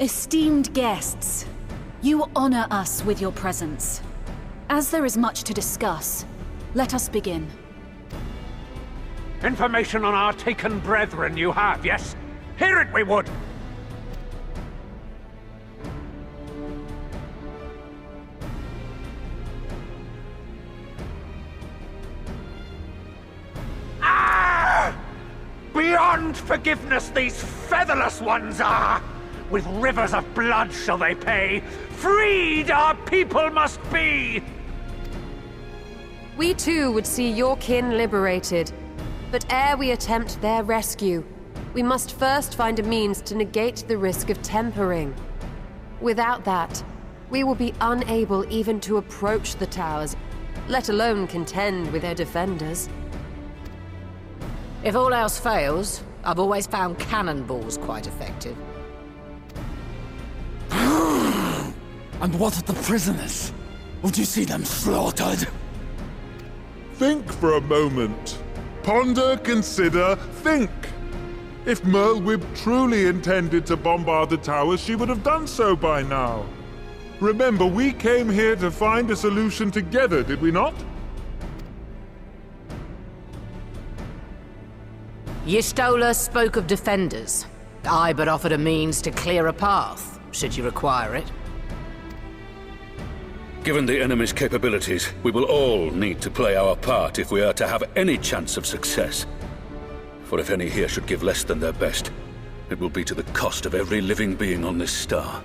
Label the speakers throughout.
Speaker 1: Esteemed guests, you honor us with your presence. As there is much to discuss, let us begin.
Speaker 2: Information on our taken brethren you have, yes? Hear it we would! Ah! Beyond forgiveness these featherless ones are! With rivers of blood shall they pay. Freed our people must be!
Speaker 3: We too would see your kin liberated. But ere we attempt their rescue, we must first find a means to negate the risk of tempering. Without that, we will be unable even to approach the towers, let alone contend with their defenders.
Speaker 4: If all else fails, I've always found cannonballs quite effective.
Speaker 5: And what of the prisoners? Would you see them slaughtered?
Speaker 6: Think for a moment. Ponder, consider, think. If Merlwyb truly intended to bombard the towers, she would have done so by now. Remember, we came here to find a solution together, did we not?
Speaker 4: Y'shtola spoke of defenders. I but offered a means to clear a path, should you require it.
Speaker 7: Given the enemy's capabilities, we will all need to play our part if we are to have any chance of success. For if any here should give less than their best, it will be to the cost of every living being on this star.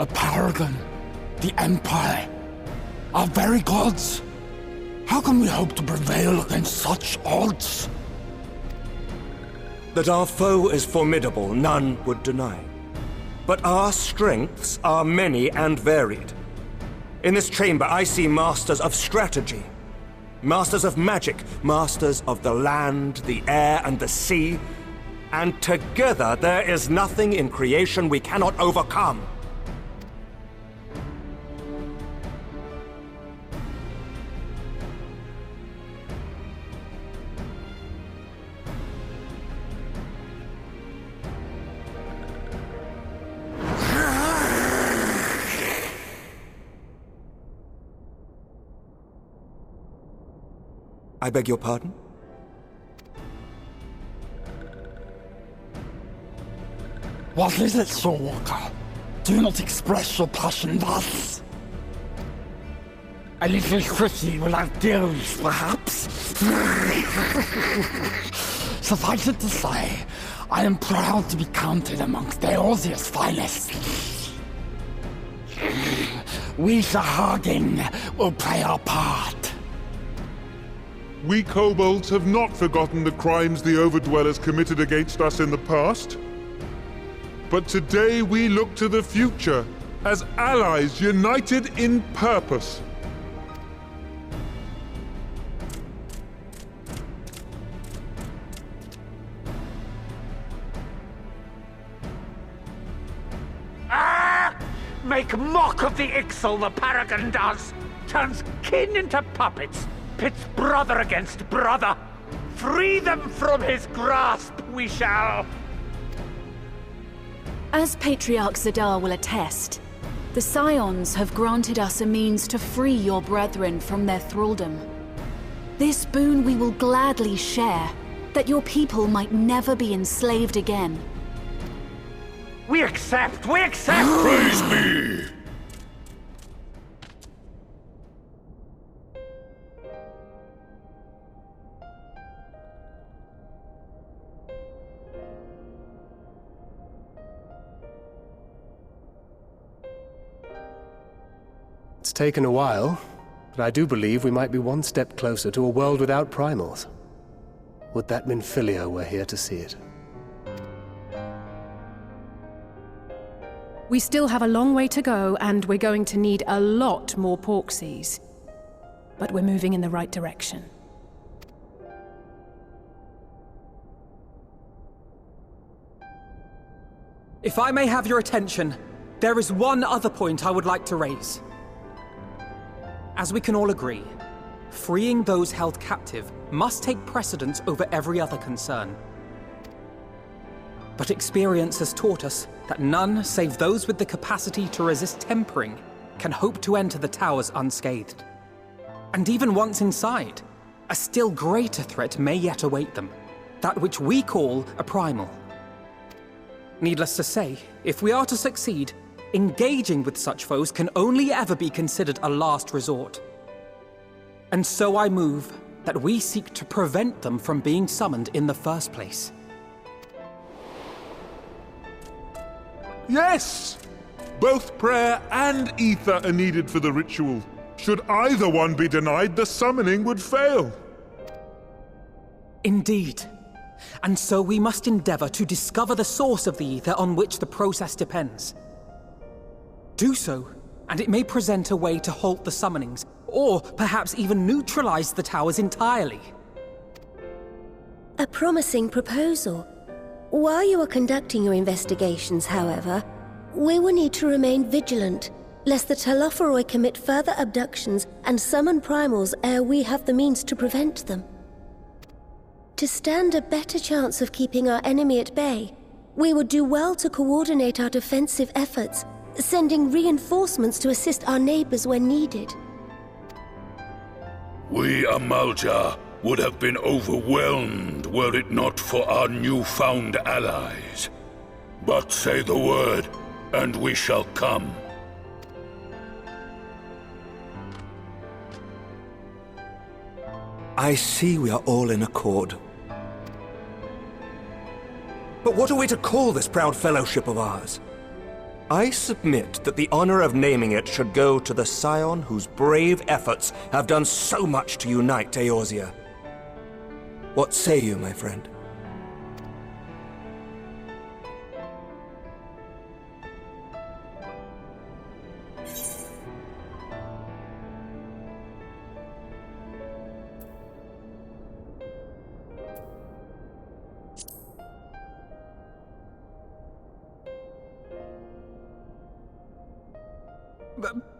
Speaker 5: A paragon, the Empire, our very gods. How can we hope to prevail against such odds?
Speaker 8: That our foe is formidable, none would deny. But our strengths are many and varied. In this chamber, I see masters of strategy, masters of magic, masters of the land, the air, and the sea. And together, there is nothing in creation we cannot overcome. I beg your pardon?
Speaker 5: What is it, Soulwalker? Do not express your passion thus. A little quickly without deals, perhaps? Suffice it to say, I am proud to be counted amongst Eorzea's finest. We, Sahagin, will play our part.
Speaker 6: We kobolds have not forgotten the crimes the Overdwellers committed against us in the past. But today we look to the future, as allies united in purpose.
Speaker 2: Ah! Make mock of the Ixal, the Paragon does! Turns kin into puppets! Pits brother against brother! Free them from his grasp, we shall!
Speaker 1: As Patriarch Zadar will attest, the Scions have granted us a means to free your brethren from their thraldom. This boon we will gladly share, that your people might never be enslaved again.
Speaker 2: We accept! We accept!
Speaker 7: Praise me!
Speaker 9: It's taken a while, but I do believe we might be one step closer to a world without primals. Would that Minfilia were here to see it.
Speaker 10: We still have a long way to go, and we're going to need a lot more Porksies. but we're moving in the right direction.
Speaker 11: If I may have your attention, there is one other point I would like to raise. As we can all agree, freeing those held captive must take precedence over every other concern. But experience has taught us that none save those with the capacity to resist tempering can hope to enter the towers unscathed. And even once inside, a still greater threat may yet await them, that which we call a primal. Needless to say, if we are to succeed, engaging with such foes can only ever be considered a last resort. And so I move that we seek to prevent them from being summoned in the first place.
Speaker 6: Yes! Both prayer and ether are needed for the ritual. Should either one be denied, the summoning would fail.
Speaker 11: Indeed. And so we must endeavor to discover the source of the ether on which the process depends. Do so, and it may present a way to halt the summonings, or perhaps even neutralize the towers entirely.
Speaker 12: A promising proposal. While you are conducting your investigations, however, we will need to remain vigilant, lest the Telophoroi commit further abductions and summon primals ere we have the means to prevent them. To stand a better chance of keeping our enemy at bay, we would do well to coordinate our defensive efforts, sending reinforcements to assist our neighbors when needed.
Speaker 7: We Amalja would have been overwhelmed were it not for our newfound allies. But say the word, and we shall come.
Speaker 8: I see we are all in accord. But what are we to call this proud fellowship of ours? I submit that the honor of naming it should go to the scion whose brave efforts have done so much to unite Eorzea. What say you, my friend?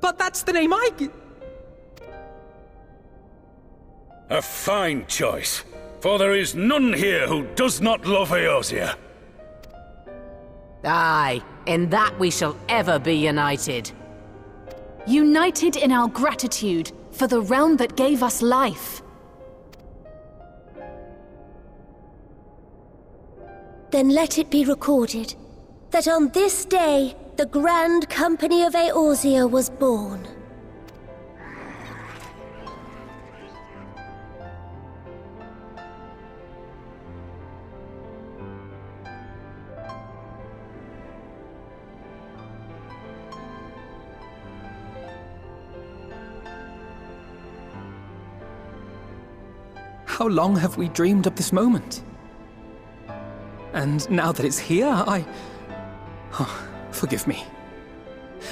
Speaker 11: But that's the name
Speaker 7: A fine choice, for there is none here who does not love Eorzea.
Speaker 4: Aye, in that we shall ever be united.
Speaker 1: United in our gratitude for the realm that gave us life.
Speaker 12: Then let it be recorded that on this day, the Grand Company of Eorzea was born.
Speaker 11: How long have we dreamed of this moment? And now that it's here, Oh, forgive me.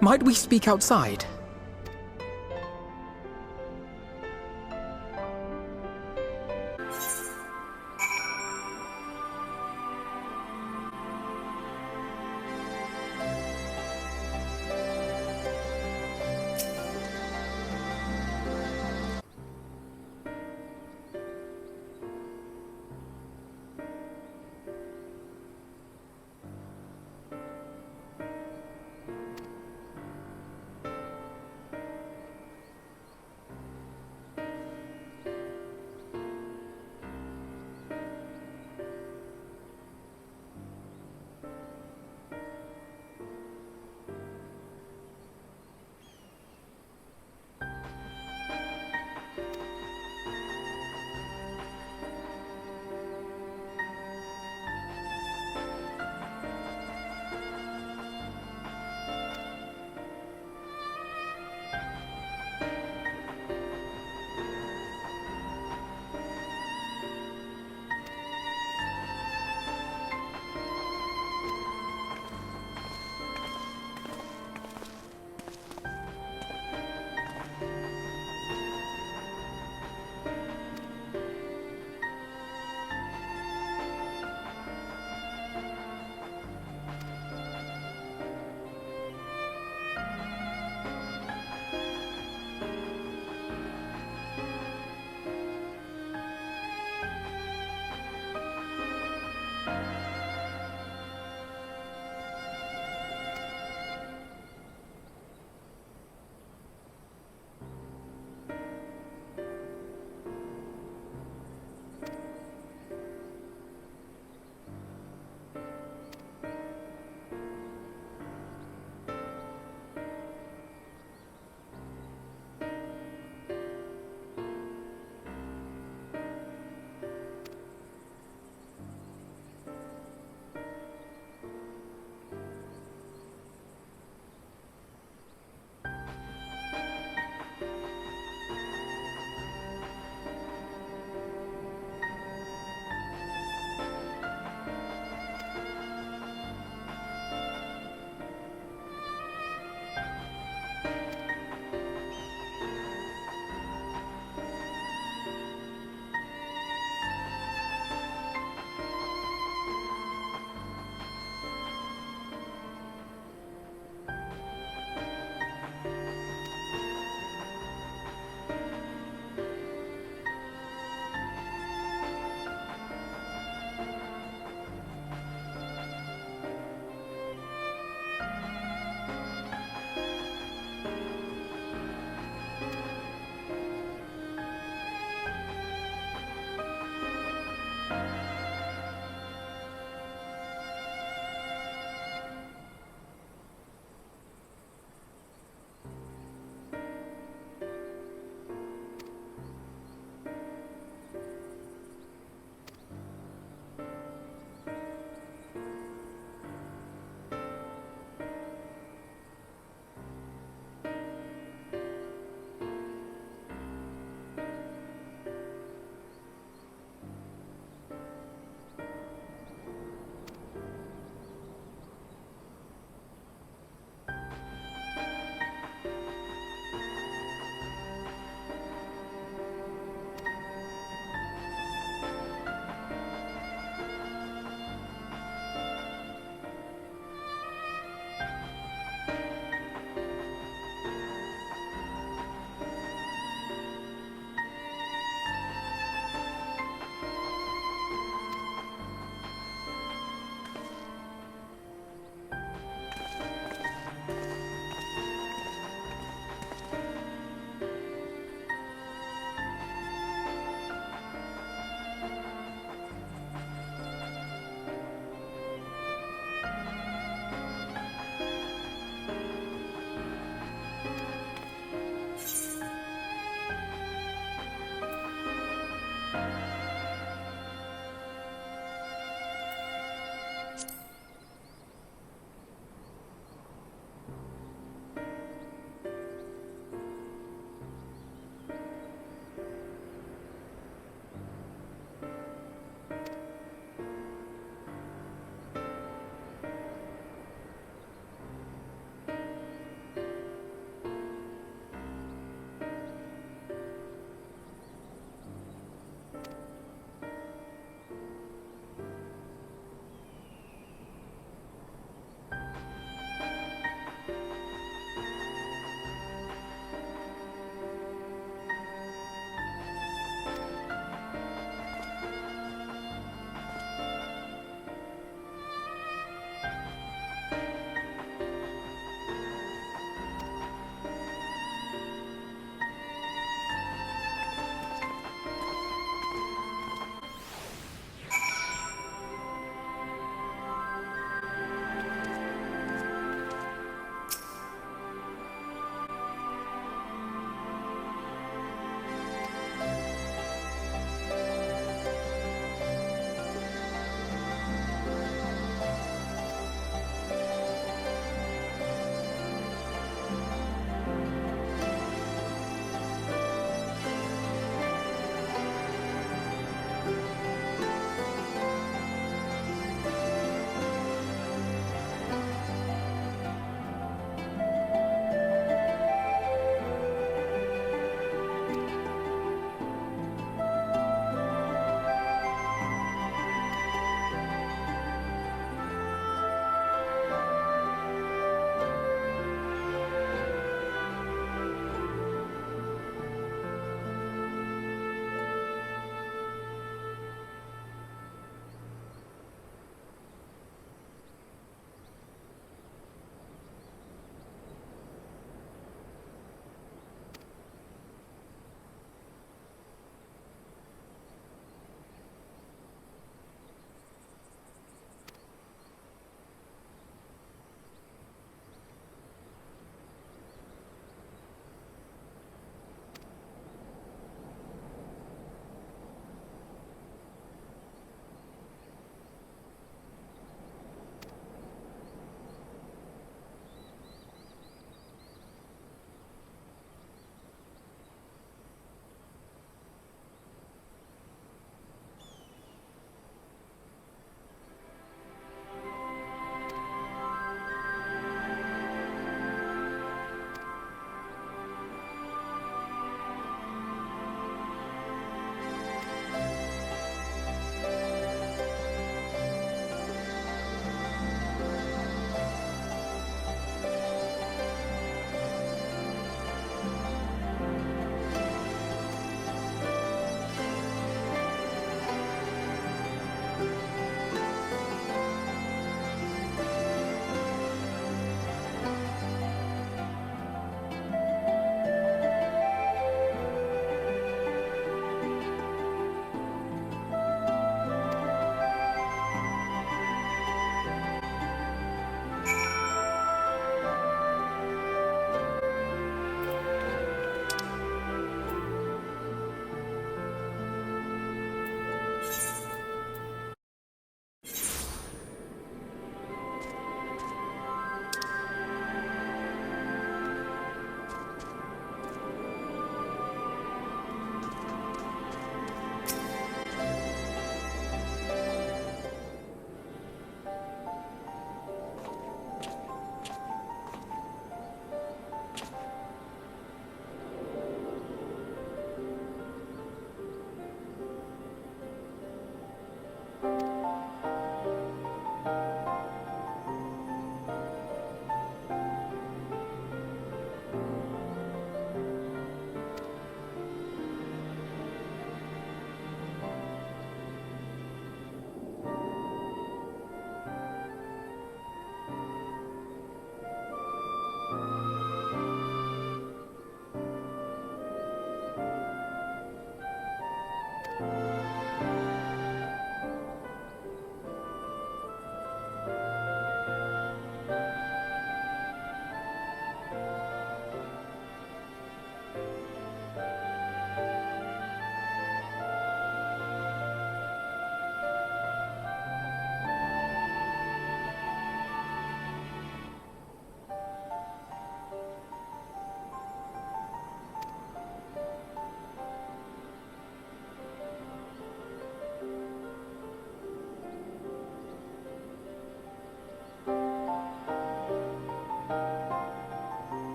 Speaker 11: Might we speak outside?